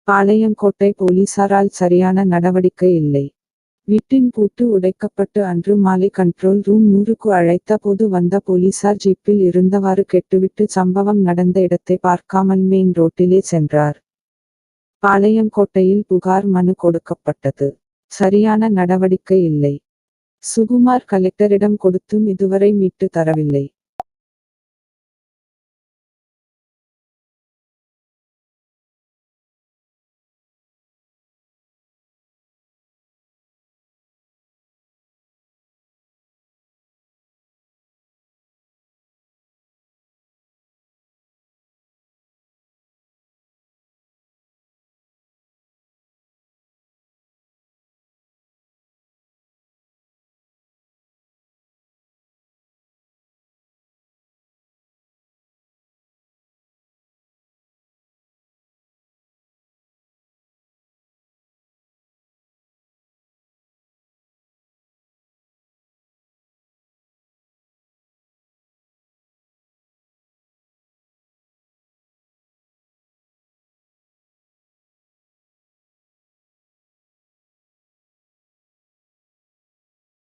பாளையங்கோட்டை போலீசாரால் சரியான நடவடிக்கை இல்லை. வீட்டின் பூட்டு உடைக்கப்பட்டு அன்று மாலை கண்ட்ரோல் ரூம் 100க்கு அழைத்த போது வந்த போலீசார் ஜீப்பில் இருந்தவாறு கெட்டுவிட்டு சம்பவம் நடந்த இடத்தை பார்க்காமல் மெயின் ரோட்டிலே சென்றார். பாளையங்கோட்டையில் புகார் மனு கொடுக்கப்பட்டது. சரியான நடவடிக்கை இல்லை. சுகுமார் கலெக்டரிடம் கொடுத்தும் இதுவரை மீட்டு தரவில்லை.